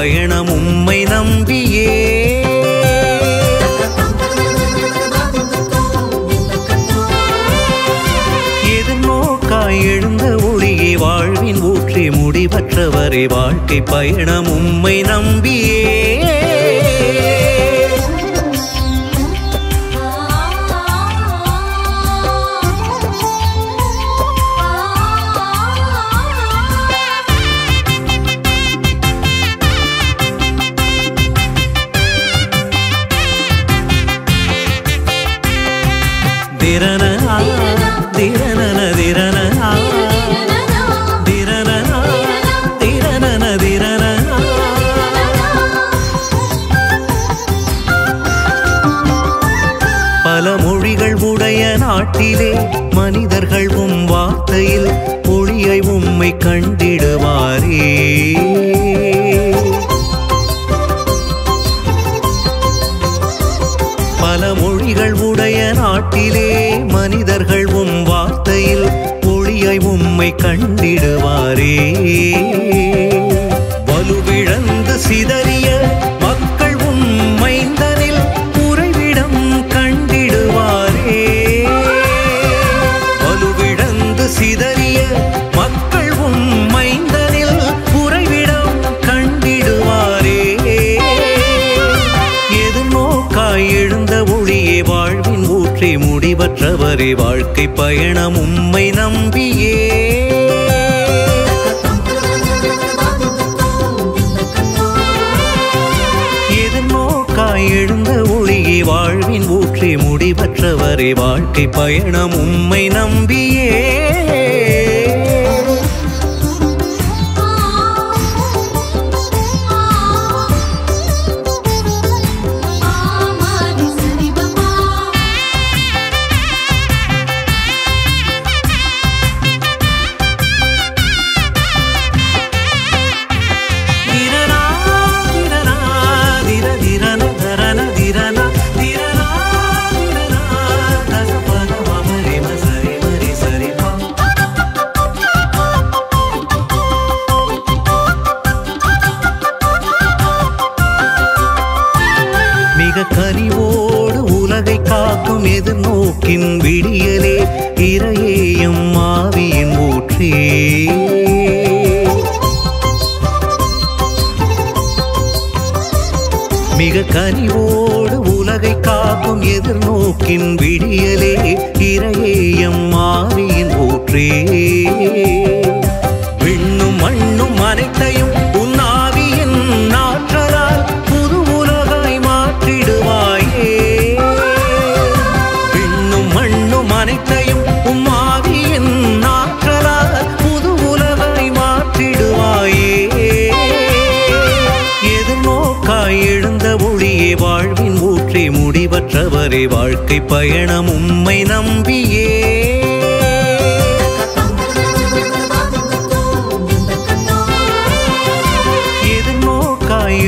பயணம் உம்மை நம்பியே. எதிர்நோக்காய் எழுந்த ஒளியே வாழ்வின் ஊற்றி முடிவற்றவரே வாழ்க்கை பயணம் உம்மை நம்பியே. பல மொழிகள் உடைய நாட்டிலே மனிதர்கள் உம் வார்த்தையில் ஒளியை உம்மை கண்டிடுவாரே. பல மொழிகள் உடைய நாட்டிலே மனிதர்கள் உம் வார்த்தையில் ஒளியை உம்மை கண்டிடுவாரே. வலுவிழந்து சிதறிய மக்கள் உம் மைந்தனில் உறைவிடம் கண்டிடுவாரே. வலுவிழந்து சிதறிய மக்கள் உம் மைந்தனில் உறைவிடம் கண்டிடுவாரே. எதிர்நோக்காய் எழுந்த ஒளியே வாழ்வின் ஊற்றி முடிவற்றவரே வாழ்க்கை பயணம் உம்மை நம்பியே. எதிர்நோக்காய் எழுந்த ஒளியே வாழ்வின் ஊற்றி முடிவற்றவரே வாழ்க்கை பயணம் உம்மை நம்பியே. கனிவோடு உலகை காக்கும் எதிர்நோக்கின் விடியலே இறையேயும் ஆவியின் ஊற்றே. மிக கனிவோடு உலகை காக்கும் எதிர்நோக்கின் விடியலே இறையேயும் ஆவியின் ஊற்றே. விண்ணும் மண்ணும் அனைத்தையும் உன் ஆவியின் ஆற்றலால் புது உலகாய் மாற்றிடுவாயே. விண்ணும் மண்ணும் அனைத்தையும் உம் ஆவியின் ஆற்றலால் புது உலகாய் மாற்றிடுவாயே. எதிர்நோக்காய் எழுந்த ஒளியே வாழ்வின் ஊற்றி முடிவற்றவரே வாழ்க்கை பயணம் உம்மை நம்பியே.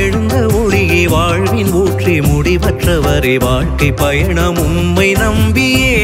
எழுந்த ஒளியே வாழ்வின் ஊற்றி முடிவற்றவரே வாழ்க்கை பயணம் உம்மை நம்பியே.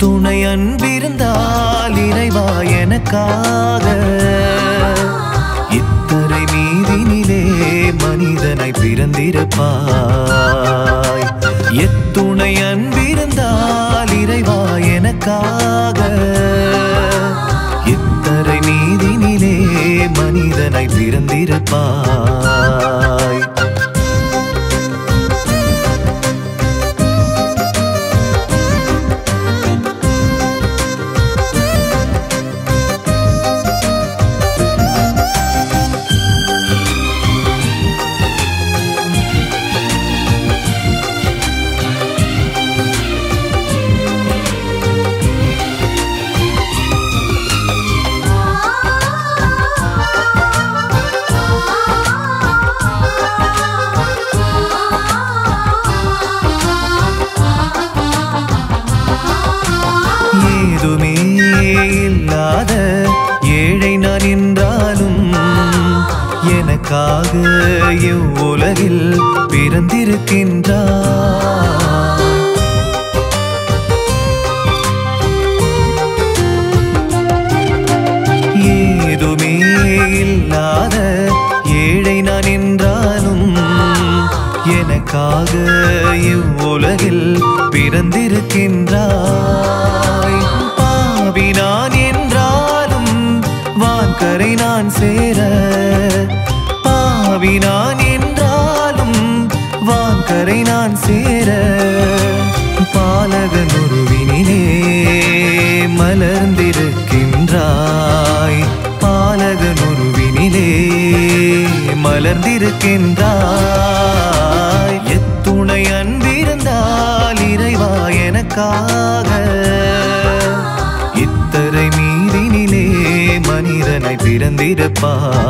துணை அன்பிருந்தால் இறைவா எனக்காக இத்தனை மீதினிலே மனிதனை பிறந்திருப்பாய். எத்துணை அன்பிருந்தால் இறைவா எனக்காக இத்தனை மீதினிலே மனிதனை பிறந்திருப்பாய். பிறந்திருக்கின்றாய். ஏதுமே இல்லாத ஏழை நான் என்றாலும் எனக்காக இவ்வுலகில் பிறந்திருக்கின்றாய். பாவி நான் என்றாலும் வான்கரை நான் சேர, பாவி நான் என்றாலும் வான்கரை நான் சேர, பாலகன் உருவினிலே மலர்ந்திருக்கின்றாய். பாலகன் உருவினிலே மலர்ந்திருக்கின்றாய். எத்துணை அன்பிருந்தால் இறைவா எனக்காக, இத்தரை மீதினிலே மனிதனாய் பிறந்திருப்பாய்.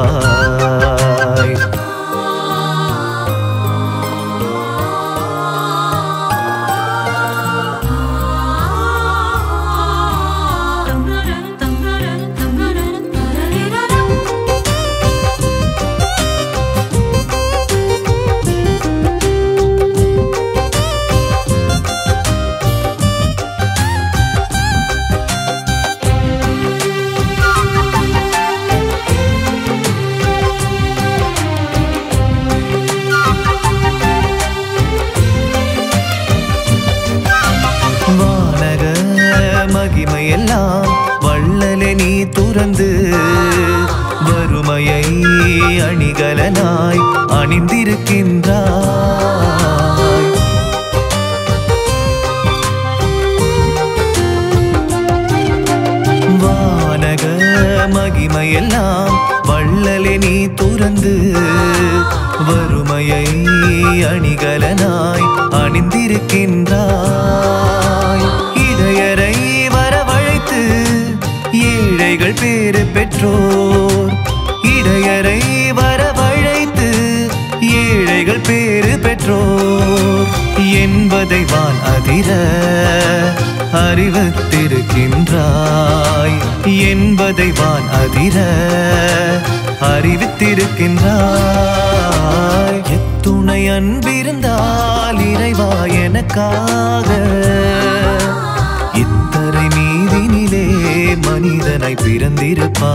மகிமையெல்லாம் வள்ளலே நீ துறந்து, வறுமையை அணிகலனாய் அணிந்திருக்கின்றாய். வானக மகிமையெல்லாம் வள்ளலே நீ துறந்து, வறுமையை அணிகலனாய் அணிந்திருக்கின்றாய். இடையரை வரவழைத்து ஏழைகள் பேறு பெற்றோர், இடையரை வரவழைத்து ஏழைகள் பேறு பெற்றோர் என்பதை வான் அதிர அறிவித்திருக்கின்றாய். என்பதை வான் அதிர அறிவித்திருக்கின்றாய். எத்துணை அன்பிருந்தால் இறைவா எனக்காக, இத்தரை மீதினிலே மனிதனாய் பிறந்திருப்பாய்.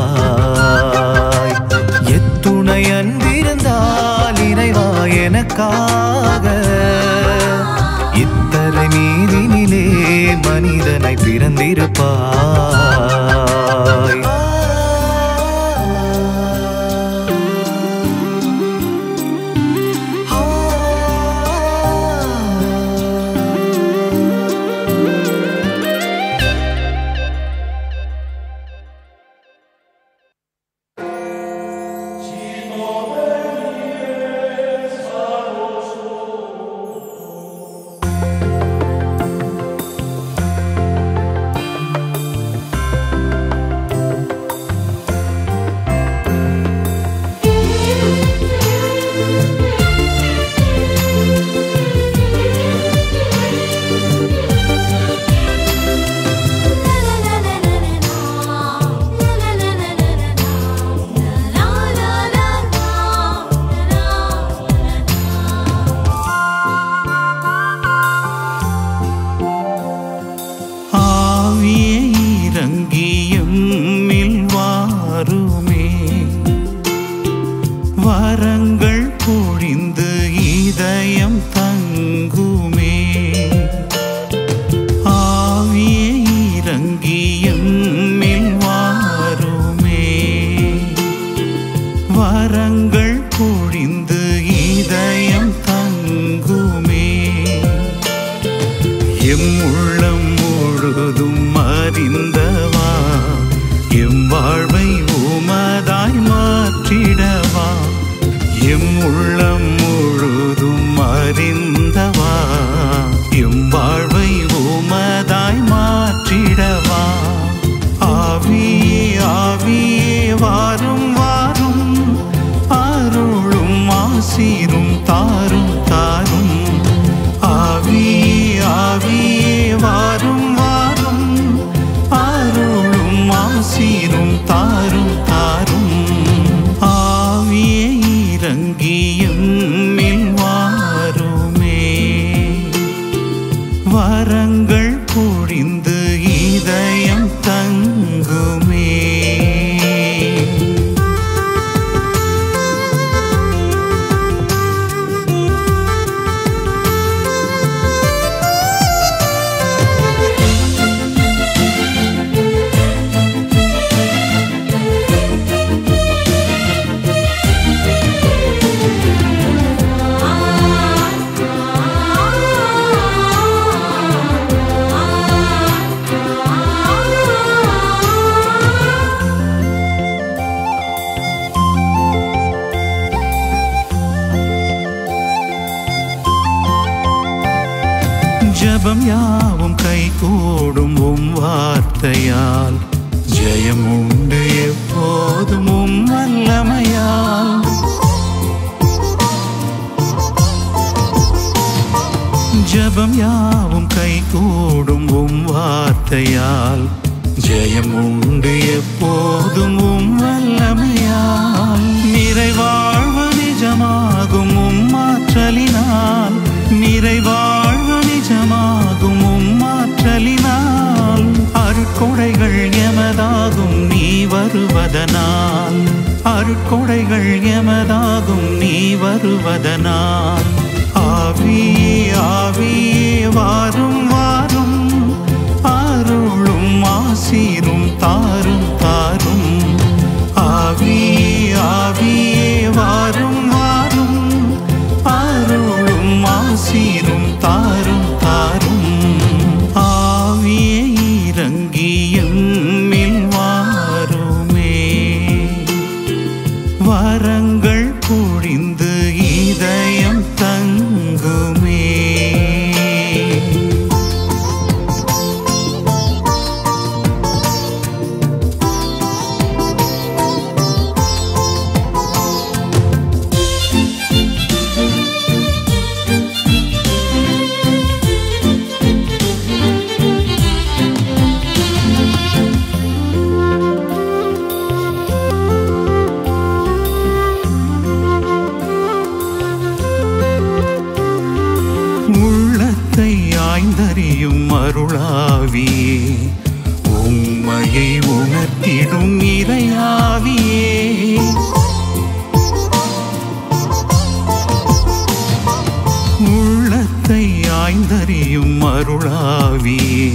எத்துணை அன்பிருந்தால் இறைவா எனக்காக, இத்தரை மீதினிலே மனிதனாய் பிறந்திருப்பாய். வரங்கள் பொழிந்து இதயம் தங்குமே. ஆவியே இறங்கி எம்மில் வாருமே. வரங்கள் பொழிந்து இதயம் தங்குமே. எம் உள்ளம் முழுதும் அறிந்தவா, எம் வாழ்வை உமதாய் மாற்றிடவா. எம் உள்ளம் முழுதும் அறிந்தவா, எம் வாழ்வை உமதாய் மாற்றிடவா. ஆவியே ஆவியே வாரும் வாரும், அருளும் ஆசீரும் தாரும் தாரும். ஆவியே ஆவியே வாரும் வாரும், ஜபம் யாவும் கைகூடும் உம் வார்த்தையால் ஜெயம் உண்டு எப்போதும் உம் வல்லமையால். ஜபம் யாவும் கைகூடும் உம் வார்த்தையால் ஜெயம் உண்டு எப்போதும் உம் வல்லமையால். நிறைவாழ்வு நிஜமாகும் உம் ஆற்றலினால், நிறைவாழ்வு நிஜமாகும் உம் ஆற்றலினால். அருட்கொடைகள் எமதாகும் நீ வருவதனால், அருட்கொடைகள் எமதாகும் நீ வருவதனால். ஆவியே ஆவியே வாரும் வாரும், அருளும் ஆசீரும் தாரும் தாரும். ஆவியே ஆவியே வாரும் வாரும், அருளும் ஆசீரும் தாரும் தாரும். ஆவியே இறங்கி எம்மில் வாருமே, வரங்கள் பொழிந்து இதயம் தங்குமே. உள்ளத்தை ஆய்ந்தறியும் அருளாவியே, உம்மையை உணர்த்திடும் இறையாவியே. உள்ளத்தை ஆய்ந்தறியும் அருளாவியே,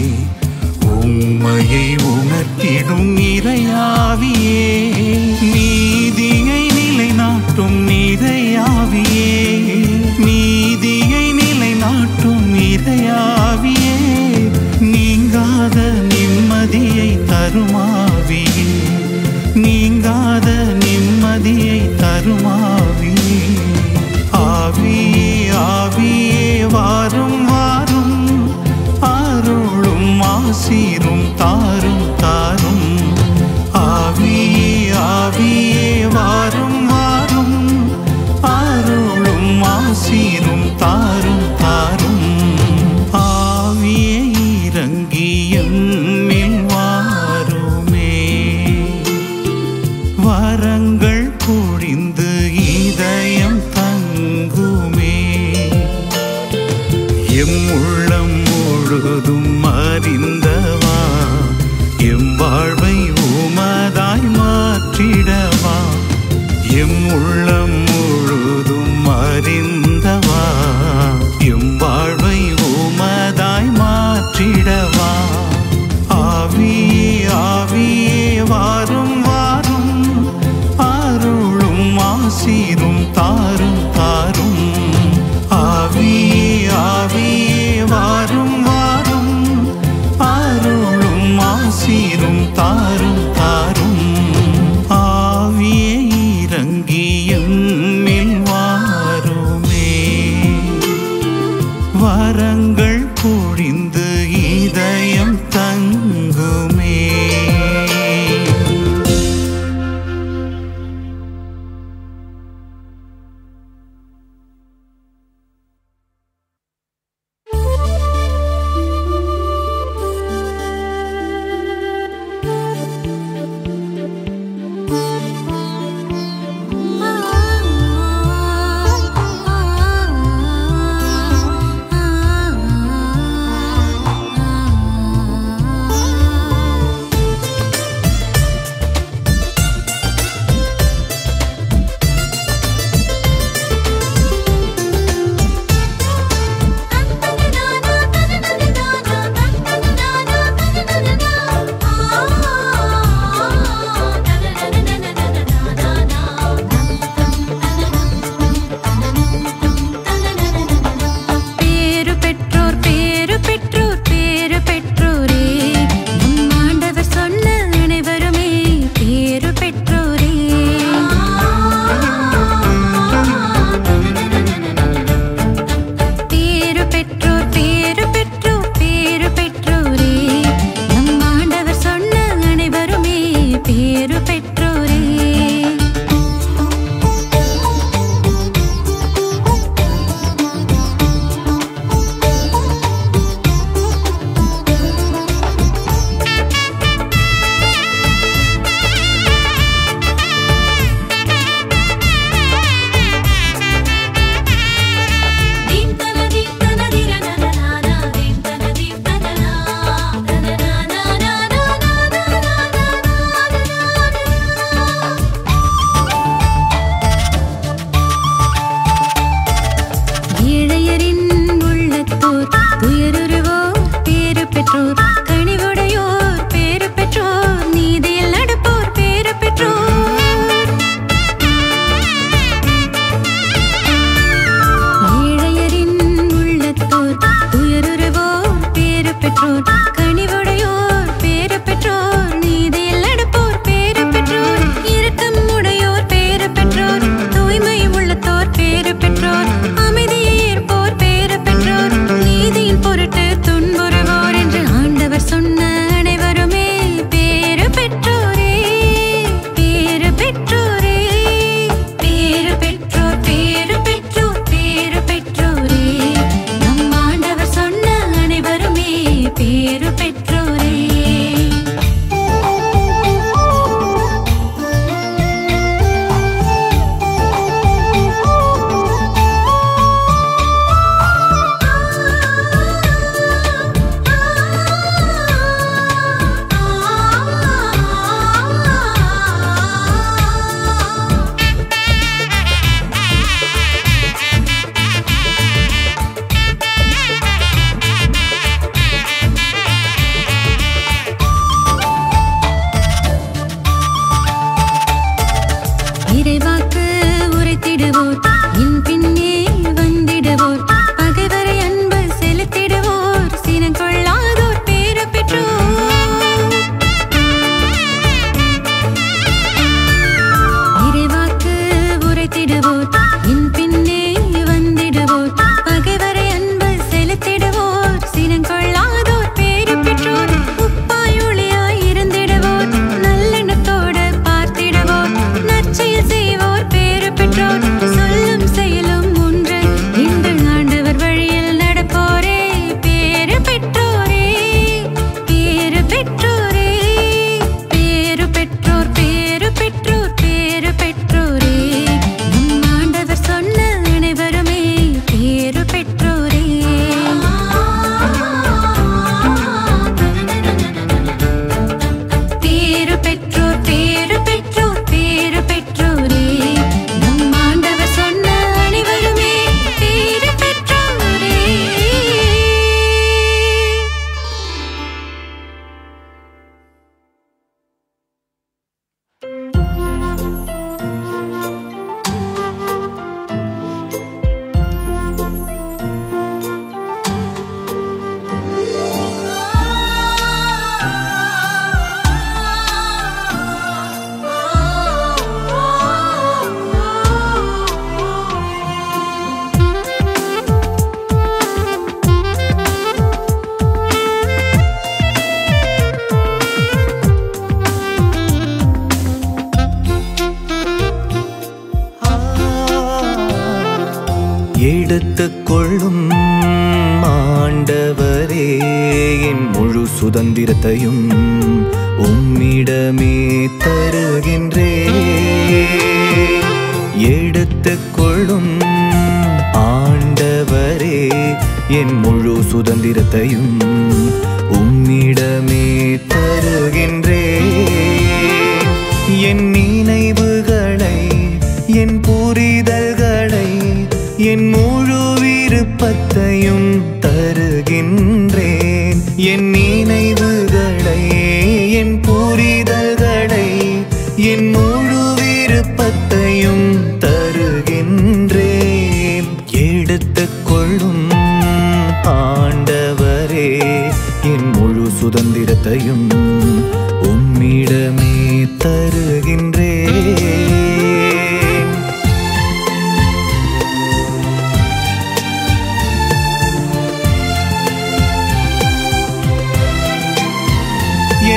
உம்மையை உணர்த்திடும் இறையாவியே. நீதியை நிலைநாட்டும் இறையாவியே, நீதியை நிலைநாட்டும் இறையாவியே. நீங்காத நிம்மதியை தருமாவியே, நீங்காத நிம்மதியை தருமாவியே. ஆவியே ஆவியே வாரும் வாரும், அருளும் ஆசீரும் தாரும் தாரும். ஆவியே ஆவியே வாரும் வாரும், அருளும் ஆசீரும் தாரும் தாரும். ஆவியே இறங்கி எம்மில் வாருமே, வரங்கள் பொழிந்து இதயம் தங்குமே. எம் உள்ளம் முழுதும் அறிந்தவா, எம் வாழ்வை உமதாய் மாற்றிடவா. எம் உள்ளம் முழுதும் அறிந்தவா, எம் வாழ்வை உமதாய் மாற்றிடவா. ஆவியே ஆவியே வாரும் வாரும், அருளும் ஆசீரும் தாரும் தாரும். ஆவியே ஆவியே வாரும் வாரும், அருளும் ஆசீரும் தாரும் தாரும். ஆவியே இறங்கி எம்மில் வாருமே, வரங்கள் பொழிந்து இதயம் தங்குமே. எடுத்துக்கொள்ளும் ஆண்டவரே என் முழு சுதந்திரத்தையும் உம்மிடமே தருகின்றேன். எடுத்துக்கொள்ளும் ஆண்டவரே என் முழு சுதந்திரத்தையும் உம்மிடமே தருகின்றேன். என் நினைவுகளை என் புரிதல்களை என் முழு விருப்பத்தையும் தருகின்றேன். என் நினைவுகளை என் புரிதல்களை என் முழு விருப்பத்தையும் தருகின்றேன். எடுத்துக்கொள்ளும் ஆண்டவரே என் முழு சுதந்திரத்தையும் உம்மிடமே தருகின்றேன்.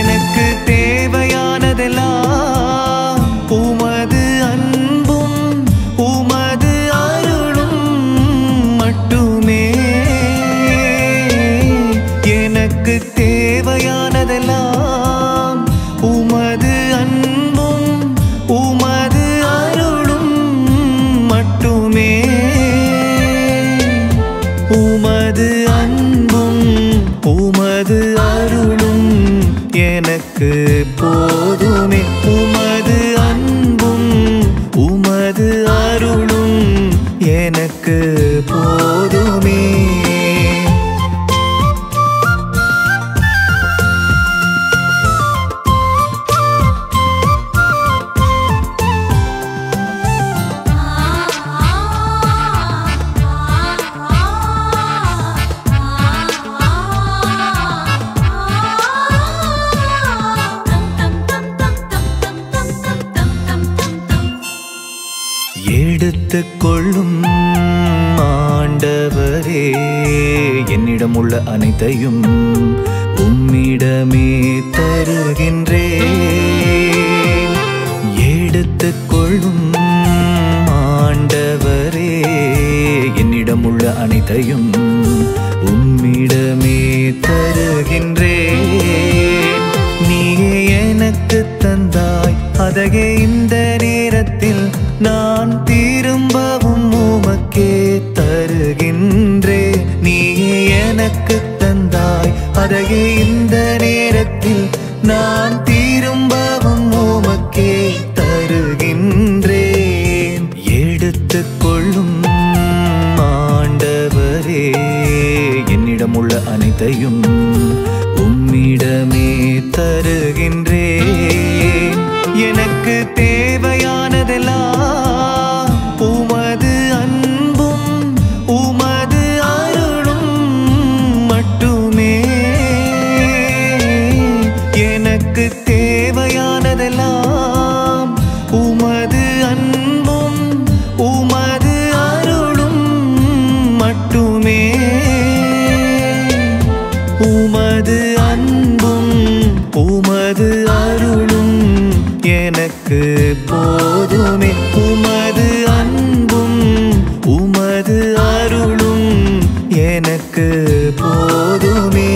எனக்கு தேவையானதெல்லாம் உமது அன்பும் உமது அருளும் மட்டுமே. எனக்கு தேவையானதெல்லாம் உமது அன்பும் உமது அருளும் மட்டுமே. உமது அன்பும் உமது அருளும் எனக்கு போதுமே. உமது அன்பும் உமது அருளும் எனக்கு போதுமே. எடுத்துக்கொள்ளும் ஆண்டவரே என்னிடம் உள்ள அனைத்தையும் உம்மிடமே தருகின்றேன். எடுத்துக்கொள்ளும் ஆண்டவரே என்னிடம் உள்ள அனைத்தையும் உம்மிடமே தருகின்றேன். நீயே எனக்கு தந்தாய் அதையே இந்த நேரத்தில் நான் திரும்பவும் உமக்கே தருகின்றேன். நீயே எனக்கு தந்தாய் அதையே இந்த நேரத்தில் நான் திரும்பவும் உமக்கே தருகின்றேன். எடுத்துக்கொள்ளும் ஆண்டவரே என்னிடம் உள்ள அனைத்தையும் உம்மிடமே தருகின்றேன். எனக்கு தேவையானதெல்லாம் உமது அன்பும் உமது அருளும் மட்டுமே. எனக்கு தேவையானதெல்லாம் உமது அன்பும் உமது அருளும் மட்டுமே. உமது அன்பும் உமது அருளும் எனக்கு போதுமே. உமது அன்பும் உமது அருளும் எனக்கு போதுமே.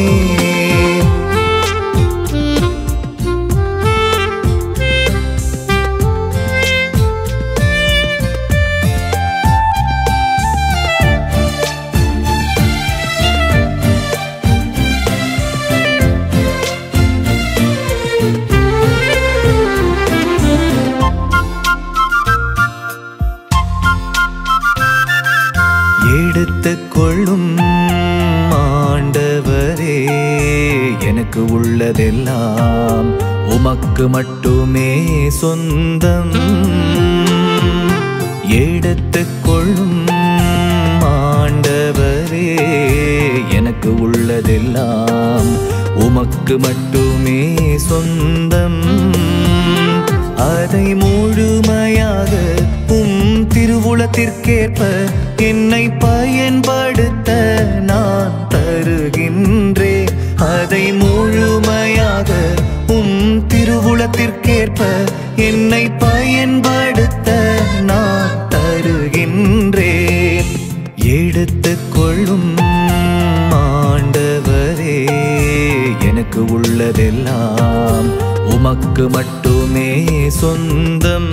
எடுத்துக்கொள்ளும் ஆண்டவரே எனக்கு உள்ளதெல்லாம் உமக்கு மட்டுமே சொந்தம். எடுத்துக்கொள்ளும் ஆண்டவரே எனக்கு உள்ளதெல்லாம் உமக்கு மட்டுமே சொந்தம். அதை முழுமையாக உம் திருவுளத்திற்கேற்ப என்னை பயன்படுத்த நான் தருகின்றேன். அதை முழுமையாக உம் திருவுளத்திற்கேற்ப என்னை பயன்படுத்த நான் தருகின்றேன். உள்ளதெல்லாம் உமக்கு மட்டுமே சொந்தம்.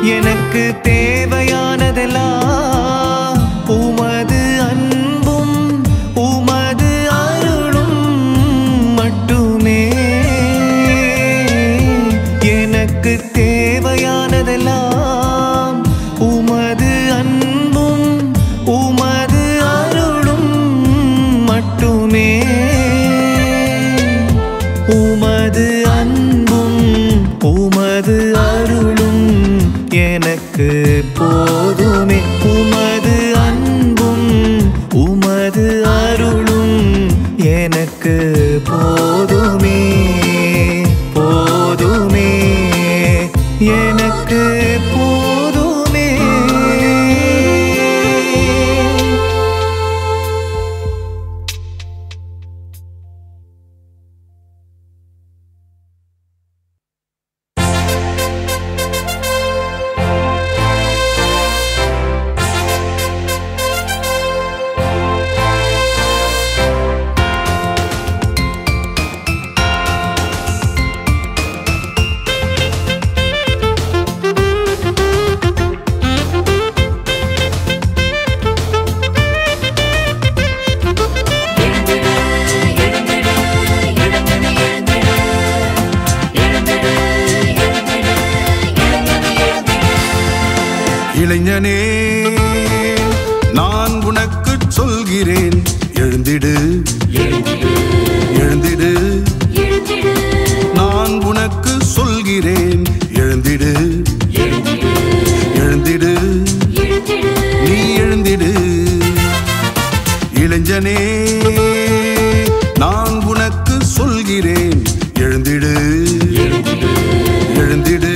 எனக்கு தேவையானதெல்லாம் உமது அன்பும் உமது அருளும் மட்டுமே. எனக்கு தேவையானதெல்லாம் உமது அன்பும் உமது அருளும் மட்டுமே. உமது அன்பும் உமது அருளும் எனக்கு போதுமே. உமது அன்பும் உமது அருளும் எனக்கு போதுமே. போதுமே எனக்கு போதுமே. இளைஞனே, நான் உனக்கு சொல்கிறேன், எழுந்திடு எழுந்திடு. நான் உனக்கு சொல்கிறேன், எழுந்திடு எழுந்திடு. நீ எழுந்திடு. இளைஞனே, நான் உனக்கு சொல்கிறேன், எழுந்திடு எழுந்திடு.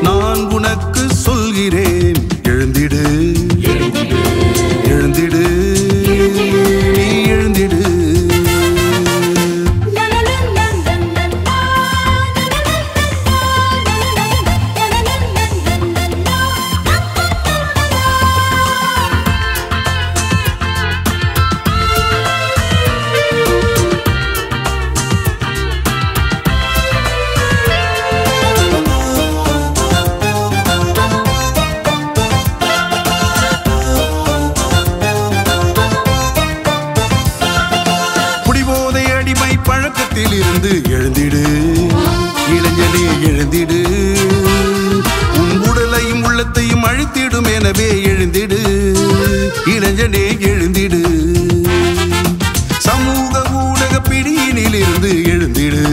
நான் உனக்கு சொல்கிறேன், எழுந்திடு எழுந்திடு. நீ எழுந்திடு. இருந்து எழுந்திடு. இளைஞனே, எழுந்திடு. உன் உடலையும் உள்ளத்தையும் அழித்திடும் எனவே எழுந்திடு. இளைஞனே, எழுந்திடு. சமூக ஊடக பிடியினில் இருந்து எழுந்திடு.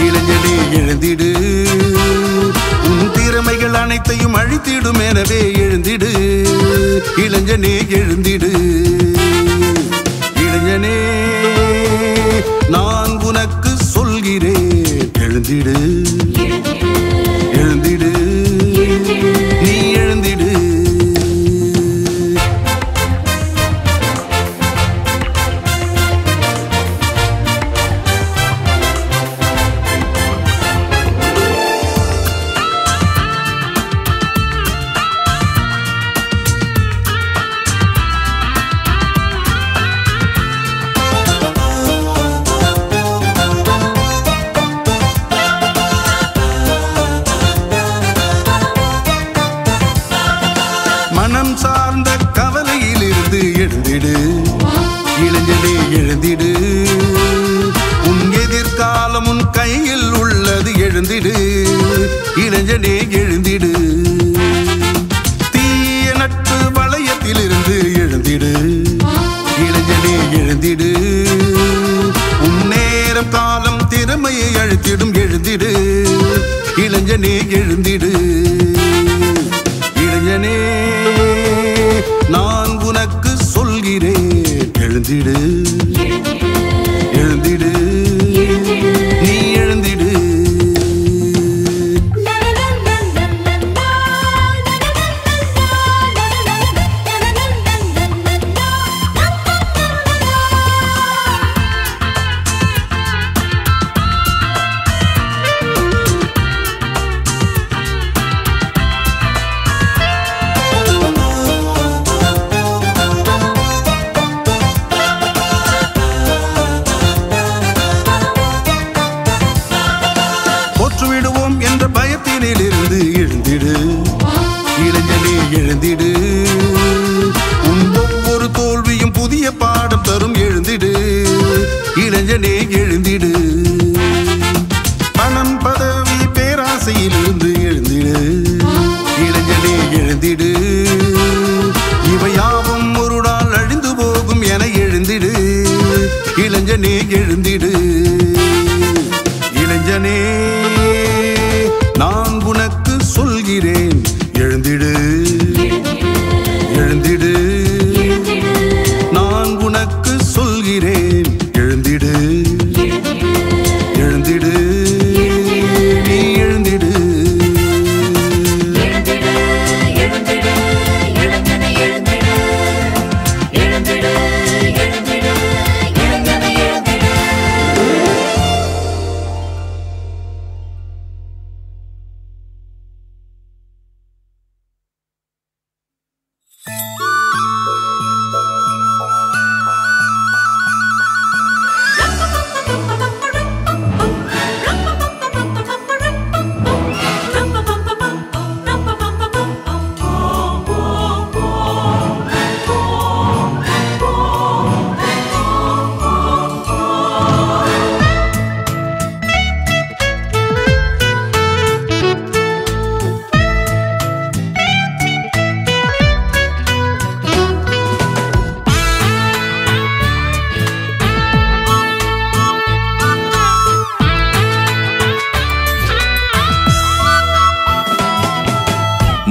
இளைஞனே, எழுந்திடு. உன் திறமைகள் அனைத்தையும் அழித்திடும் எனவே எழுந்திடு. இளைஞனே, எழுந்திடு. இளைஞனே, நான் உனக்கு சொல்கிறேன், எழுந்திடு எழுந்திடு. நீ எழுந்திடு. மனம் சார்ந்த கவலையில் இருந்து எழுந்திடு. இளைஞனே, எழுந்திடு. உன் எதிர்காலம் உன் கையில் உள்ளது, எழுந்திடு. இளைஞனே, எழுந்திடு. தீய நட்பு வளையத்தில் இருந்து எழுந்திடு. இளைஞனே, எழுந்திடு. உன் நேரம் காலம் திறமையை அழித்திடும், எழுந்திடு. இளைஞனே, எழுந்திடு. இளைஞனே, நான் உனக்கு சொல்கிறேன், எழுந்திடு எழுந்திடு. நீ எழுந்திடு. எழுந்திடு. பணம் பதவி பேராசையிலிருந்து எழுந்திடு. இளைஞனே எழுந்திடு. இவையாவும் ஒரு நாள் அழிந்து போகும் என எழுந்திடு. இளைஞனே எழுந்திடு. இளைஞனே நான் உனக்கு சொல்கிறேன் எழுந்திடு. எழுந்திடு. நான் உனக்கு சொல்கிறேன் எழுந்திடு. எழுந்திடு. நீ எழுந்திடு.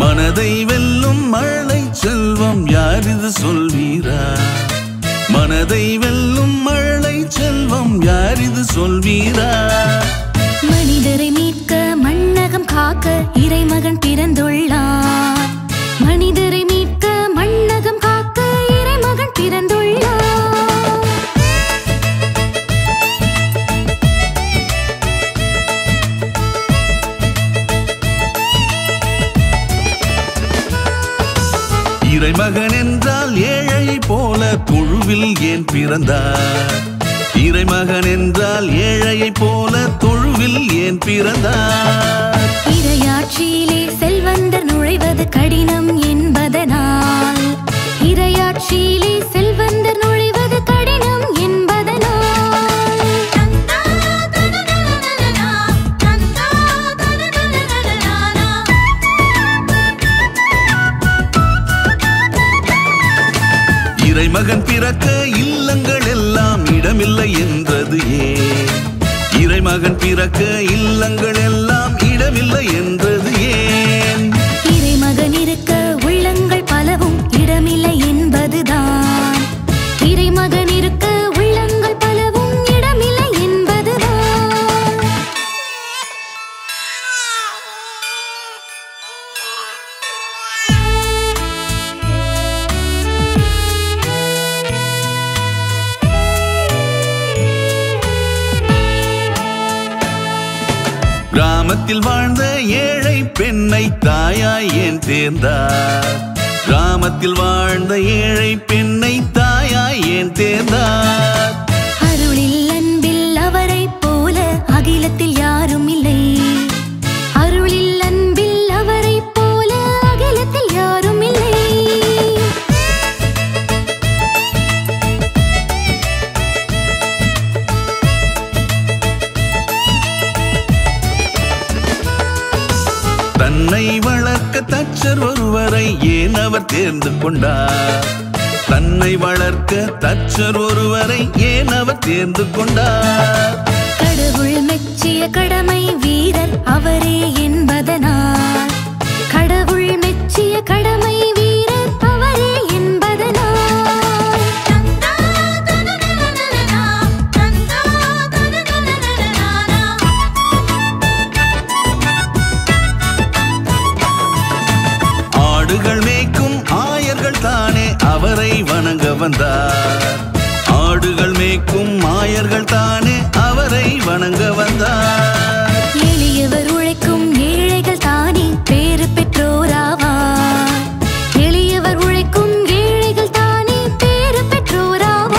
மனதை வெல்லும் மழலை செல்வம் யாரிது சொல்வீரா? மனதை வெல்லும் மழலை செல்வம் யாரிது சொல்வீரா? மனிதரை மீட்க மண்ணகம் காக்க இறைமகன் பிறந்துள்ளார். மனிதரை மீட்க மண்ணகம் காக்க இறைமகன் பிறந்துள்ளார். இறைமகன் என்றால் ஏழை போல தொழுவில் ஏன் பிறந்தார்? இறைமகன் என்றால் ஏழையை போல தொழுவில் ஏன் பிறந்தார்? இறையாட்சியிலே செல்வந்தர் நுழைவது கடினம் என்பதனால். இறையாட்சியிலே செல்வந்தர் நுழைவது கடினம் என்பதனால். இறைமகன் பிறக்க இல்லங்கள் எல்லாம் இடமில்லை என்றது ஏன்? இறைமகன் பிறக்க இல்லங்கள் எல்லாம் இடமில்லை என்றது ஏன்? இறைமகன் இருக்க உள்ளங்கள் பலவும் இடமில்லை என்பதுதான். இறைமகன் இருக்க உள்ளங்கள் பலவும் இடமில்லை என்பதுதான். கிராமத்தில் வாழ்ந்த ஏழை பெண்ணை தாயாய் ஏன் தேர்ந்தார்? கிராமத்தில் வாழ்ந்த ஏழை பெண்ணை தாயாய் ஏன் தேர்ந்தார்? அருளில் அன்பில் அவரைப் போல அகிலத்தில் யாரும் இல்லை. அருளில் அன்பில் அவரைப் போல அகிலத்தில் யாரும் இல்லை. தன்னை வளர்க்க தச்சர் ஒருவரை ஏன் அவர் தேர்ந்து கொண்டார்? தன்னை வளர்க்க தச்சர் ஒருவரை ஏன் அவர் தேர்ந்து கொண்டார்? கடவுள் மெச்சிய கடமை வீரர் அவரே என்பதனால். கடவுள் மெச்சிய கடமை வீரர் அவரே என்பதனால். ஆடுகள் மேய்க்கும் ஆயர்கள் தானே அவரை வணங்க வந்தார். ஆடுகள் மேய்க்கும் ஆயர்கள் தானே அவரை வணங்க வந்தார். எளியவர் உழைக்கும் ஏழைகள் தானே பேறு பெற்றோராவார். எளியவர் உழைக்கும் ஏழைகள் தானே பேறு பெற்றோராவார்.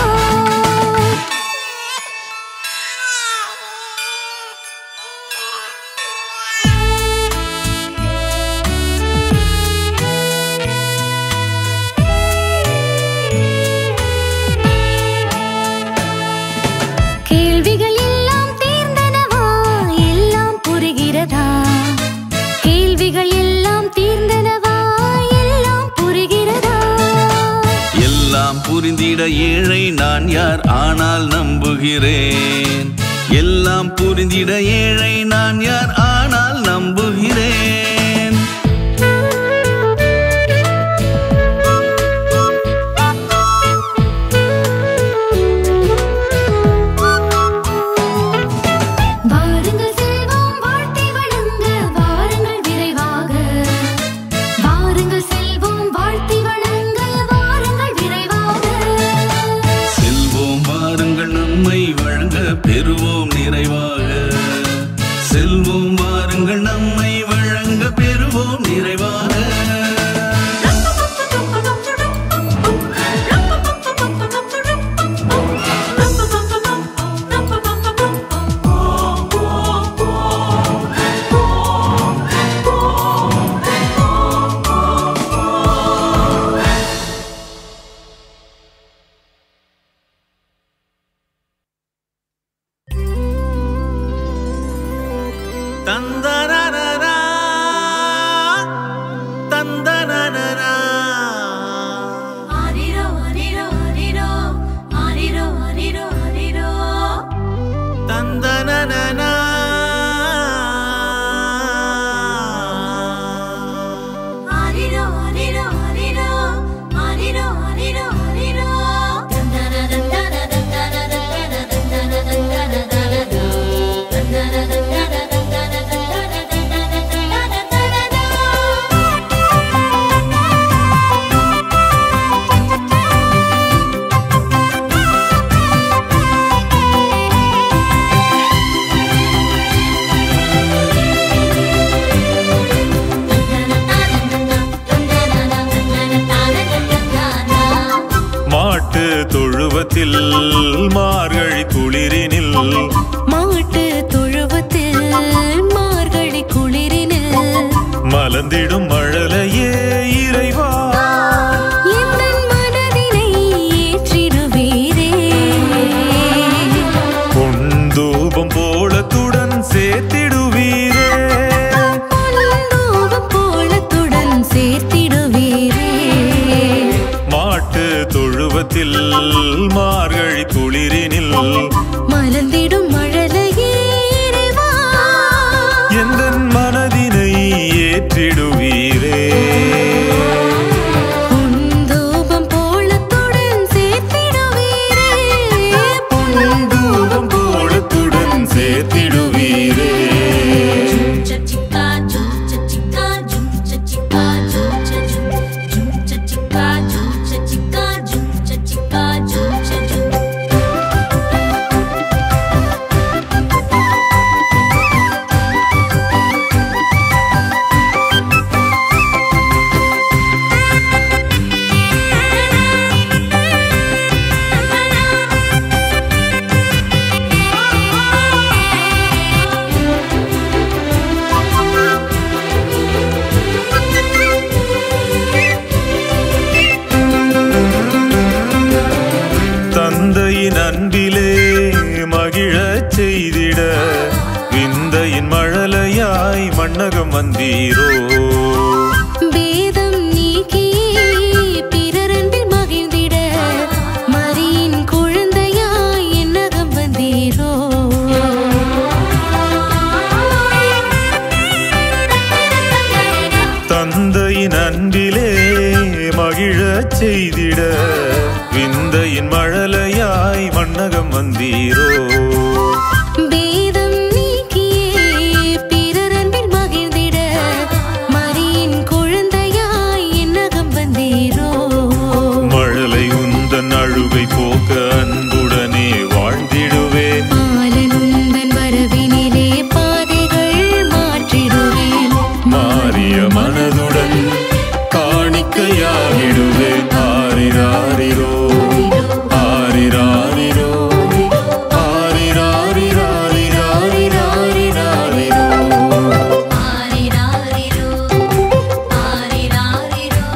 கேள்விகள் புரிந்திட ஏழை நான் யார் ஆனால் நம்புகிறேன். எல்லாம் புரிந்திட ஏழை நான் யார் ஆனால் நம்புகிறேன். வாருங்கள் செல்வோம் வாழ்த்தி வணங்க வாருங்கள் விரைவாக. வாருங்கள் செல்வோம் வாழ்த்தி வணங்க வாருங்கள் விரைவாக. செல்வோம் வாருங்கள் நம்மை வழங்க பெறுவோம் நிறைவாக. செல்வோம் வாருங்கள் நம்மை வழங்க பெறுவோம் நிறைவாக. தந்தனனனா தந்தனனனா ஆரிரோ ஆரிரோ ஆரிரோ ஆரிரோ ஆரிரோ ஆரிரோ தந்தனனனா ஆரிரோ ஆரிரோ ஆரிரோ ஆரிரோ ஆரிரோ ஆரிரோ மாட்டு தொழுவத்தில் மார்கழி குளிரினில் மாட்டு தொழுவத்தில் மார்கழி குளிரினில் மலர்ந்திடும் மழலையே இறைவா எந்தன் மனதினை ஏற்றிடுவீரே. பொன்தூபம் போலத்துடன் சேர்த்திடுவீரே. பொன்தூபம் போலத்துடன் சேர்த்திடுவீரே. மாட்டு தொழுவத்தில் மார்கழி குளிரினில் மலர்ந்திடும் மழலையே இறைவா எந்தன் மனதினை ஏற்றிடுவீரே. பொன்தூபம் போலத்துடன் சேர்த்திடுவீரே. பொன்தூபம் போலத்துடன் சேர்த்திடுவீரே. சச்சிக்கா ஜும் சச்சிக்கா ஜும் சச்சிக்கா ஜும் சச்சும் ஜும் சச்சிக்கா ஜும் சச்சிக்கா ஜும் சச்சிக்கா ஜும் சச்சும் தந்தையின் அன்பிலே மகிழச் செய்திட விந்தையின் மழலையாய் மண்ணகம் வந்தீரோ. வேதம் நீக்கியே பிறரன்பில் மகிழ்ந்திட மரியின் குழந்தையாய் என்னகம் வந்தீரோ. தந்தையின் அன்பிலே மகிழச் செய்திட விந்தையின் மழலையாய் மண்ணகம் வந்தீரோ. வேதம் நீக்கியே பிறரன்பில் மகிழ்ந்திட மரியின் குழந்தையாய் என்னகம் வந்தீரோ. மழலை உந்தன் அழுகை போக்க அன்புடனே வாழ்ந்திடுவேன். ஆலனுந்தன் வரவினிலே பாதைகள் மாற்றிடுவேன். மாறிய மனதுடன் காணிக்கையாகிடுவேன். ஆரிராரிரோ ஆரிராரிரோ ஆரிராரிராரிராரிராரிராரிரோ. ஆரிராரிரோ ஆரிராரிரோ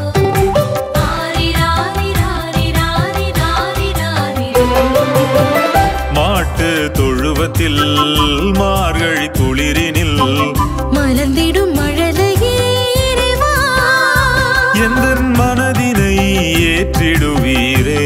ஆரிராரிராரிராரிராரிராரிரோ. மாட்டு தொழுவத்தில் மார்கழி குளிரினில் மலர்ந்திடும் மழலையே இறைவா எந்தன் மனதினை ஏற்றிடுவீரே.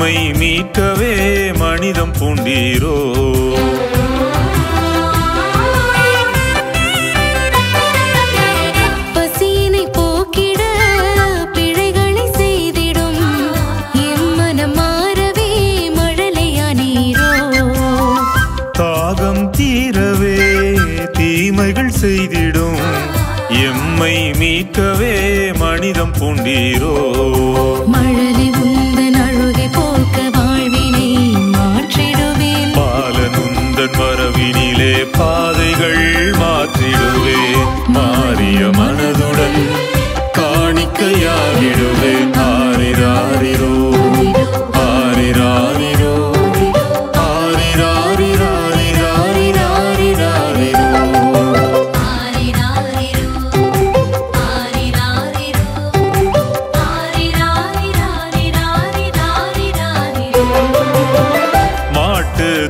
எம்மை மீட்கவே மனிதம் பூண்டீரோ. பசியினை போக்கிட பிழைகளை செய்திடும் எம்மனம் மாறவே மழலையானீரோ. தாகம் தீரவே தீமைகள் செய்திடும் எம்மை மீட்கவே மனிதம் பூண்டீரோ. மழலை உந்தன் அழுகை போக்க வாழ்வினை மாற்றிடுவேன். பாலனுந்தன் வரவினிலே பாதைகள் மாற்றிடுவேன். மாறிய மனதுடன் காணிக்கையாகிடுவேன். ஆரிராரிரோ ஆரிராரிரோ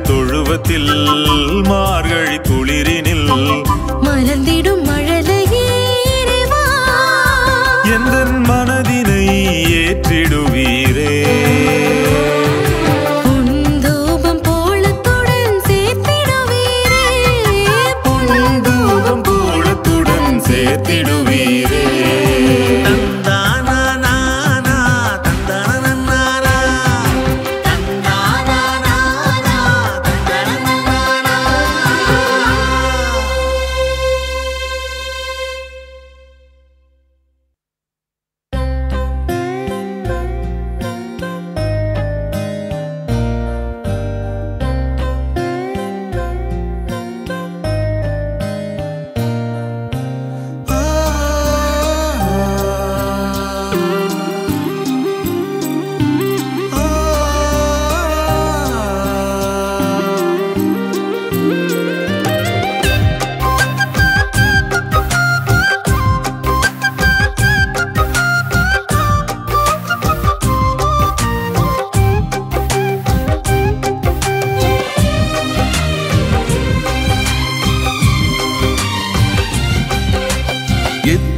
தொழுவத்தில் மார்கழி குளிரினில் மலர்ந்திடும் மழலையே இறைவா, எந்தன் மனதினை ஏற்றிடுவீரே. பொன்தூபம் போலத்துடன் சேர்த்திடுவீரே. பொன்தூபம் போலத்துடன் சேர்த்திடுவீரே.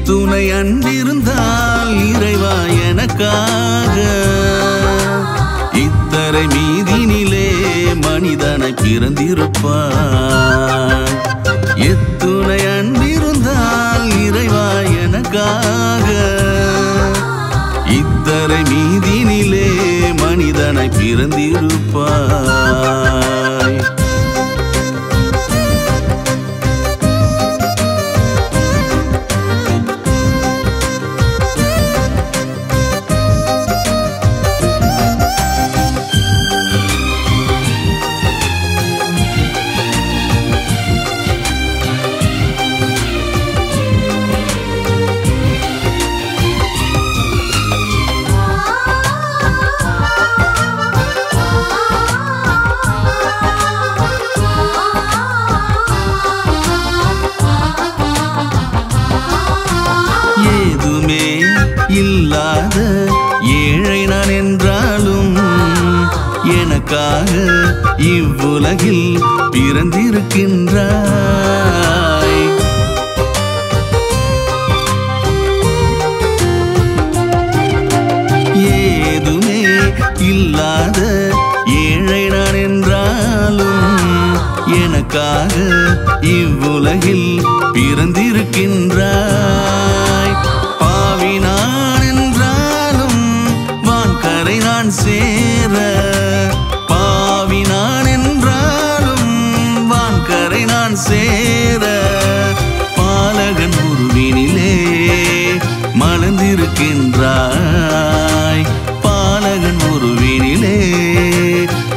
துணை அன்பிருந்தால் இறைவா எனக்காக இத்தரை மீதினிலே மனிதனை பிறந்திருப்பார். எத்துணை அன்பிருந்தால் இறைவா எனக்காக இத்தரை மீதினிலே மனிதனை பிறந்திருப்பாய். இல்லாத ஏழை நான் என்றாலும் எனக்காக இவ்வுலகில் பிறந்திருக்கின்றாய். ஏதுமே இல்லாத ஏழை நான் என்றாலும் எனக்காக இவ்வுலகில் பிறந்திருக்கின்றாய். பாவினான் என்றாலும் வான்கரை நான் சேர, பாவினான் என்றாலும் வான்கரை நான் சேர பாலகன் உருவினிலே மலர்ந்திருக்கின்றாய். பாலகன் உருவினிலே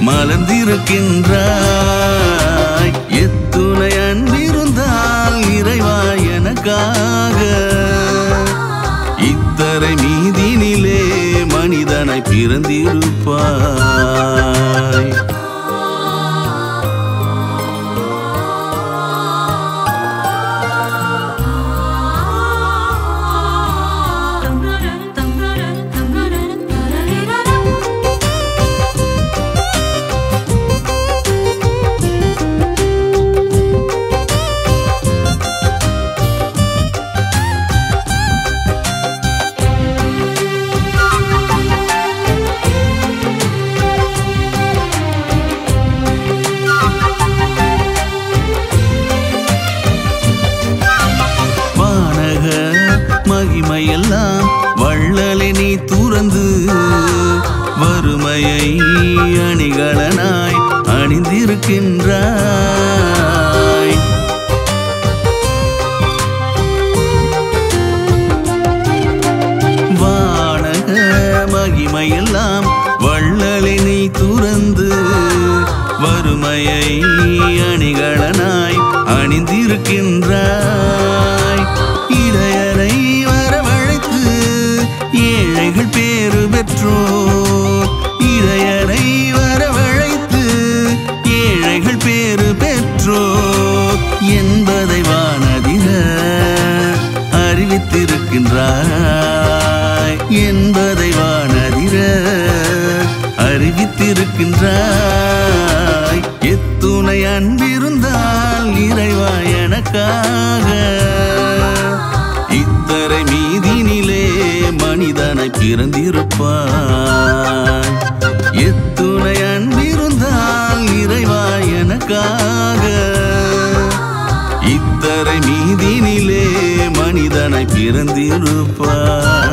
மலர்ந்திருக்கின்றாய். எத்துணை அன்பிருந்தால் இறைவா எனக்காக இத்தரை மீதினிலே மனிதனை பிறந்திருப்பாய். வறுமையை அணிகலனாய் அணிந்திருக்கின்றாய். வானக மகிமையெல்லாம் வள்ளலை நீ துறந்து வறுமையை அணிகலனாய் அணிந்திருக்கின்றாய். இடையரை வரவழைத்து ஏழைகள் பேறு பெற்றோர், இடையரை வரவழைத்து ஏழைகள் பேறு பெற்றோர் என்பதை வானதிர அறிவித்திருக்கின்றாய், என்பதை வானதிர அறிவித்திருக்கின்றாய். எத்துணை அன்பிருந்தால் இறைவா எனக்காக இத்தரை மீதினிலே மனிதனை பிறந்திருப்பாய். எத்துணை அன்பிருந்தால் இறைவா எனக்காக இத்தரை மீதினிலே மனிதனை பிறந்திருப்பாய்.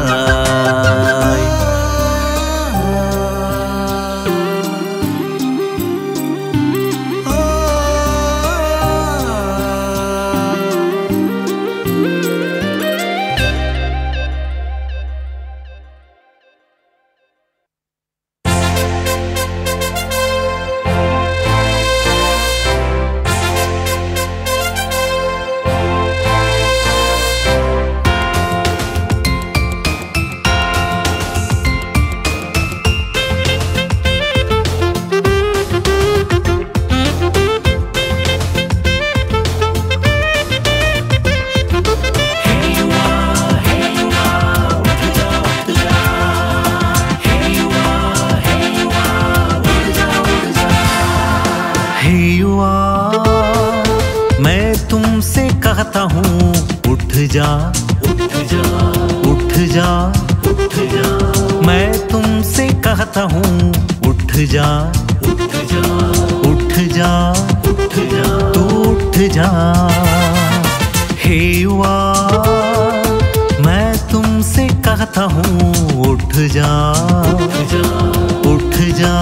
कहता हूँ उठ जा उठ जा उठ जा उठ जा, मैं तुमसे कहता हूँ उठ जा उठ जा उठ जा उठ जा, तू उठ जा। हे युवा मैं तुमसे कहता हूँ उठ जा उठ जा उठ जा,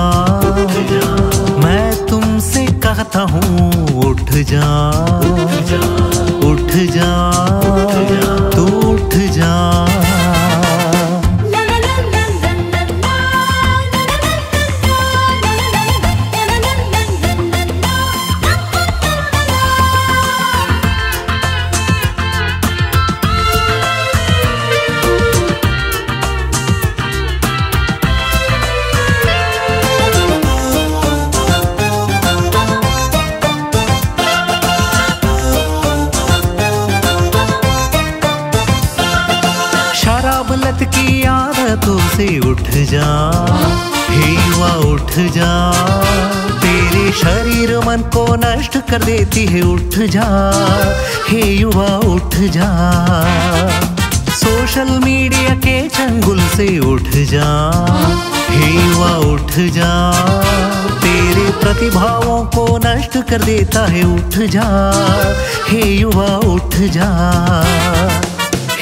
मैं तुमसे कहता हूँ उठ जा उठ जा तू उठ जा। लत की आदतों से उठ जा, हे युवा उठ जा, तेरे शरीर मन को नष्ट कर देती है उठ जा, हे युवा उठ जा। सोशल मीडिया के चंगुल से उठ जा, हे युवा उठ जा, तेरे प्रतिभाओं को नष्ट कर देता है उठ जा, हे युवा उठ जा।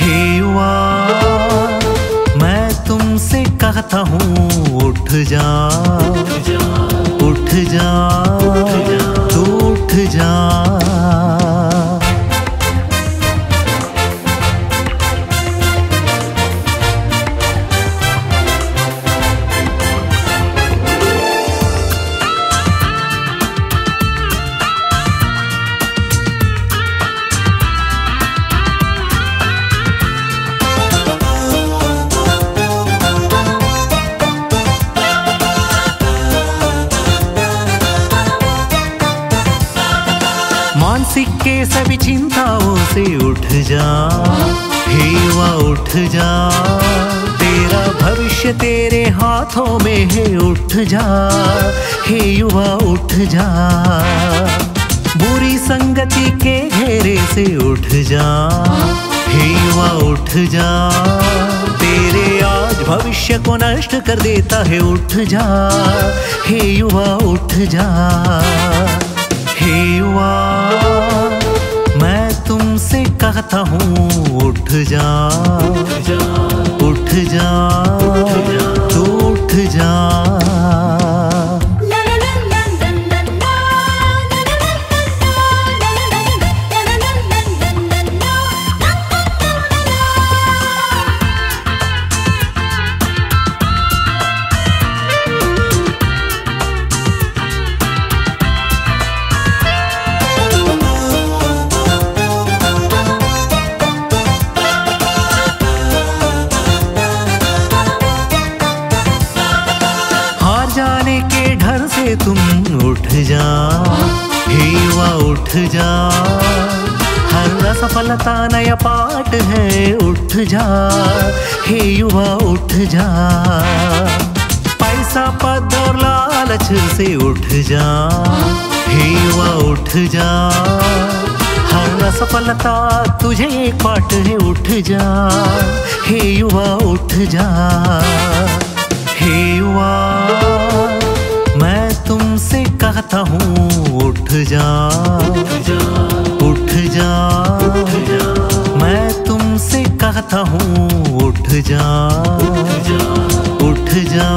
हे युवा मैं तुमसे कहता हूँ उठ जा उठ जा तू उठ जा। मानसिक के सभी चिंताओं से उठ जा, हे युवा उठ जा, तेरा भविष्य तेरे हाथों में है उठ जा, हे युवा उठ जा। बुरी संगति के घेरे से उठ जा, हे युवा उठ जा, तेरे आज भविष्य को नष्ट कर देता है उठ जा, हे युवा उठ जा। हे युवा मैं तुमसे कहता हूँ उठ जा उठ जा तू उठ जा। जा, हे युवा उठ जा, हर असफलता नया पाठ है, उठ जा, हे युवा उठ जा। पैसा पद और लालच से उठ जा, हे युवा उठ जा, हर असफलता तुझे एक पाठ है, उठ जा, हे युवा उठ जा। हे युवा मैं तुमसे कहता हूँ, उठ जा, उठ जा, मैं तुमसे कहता हूँ, उठ जा, उठ जा।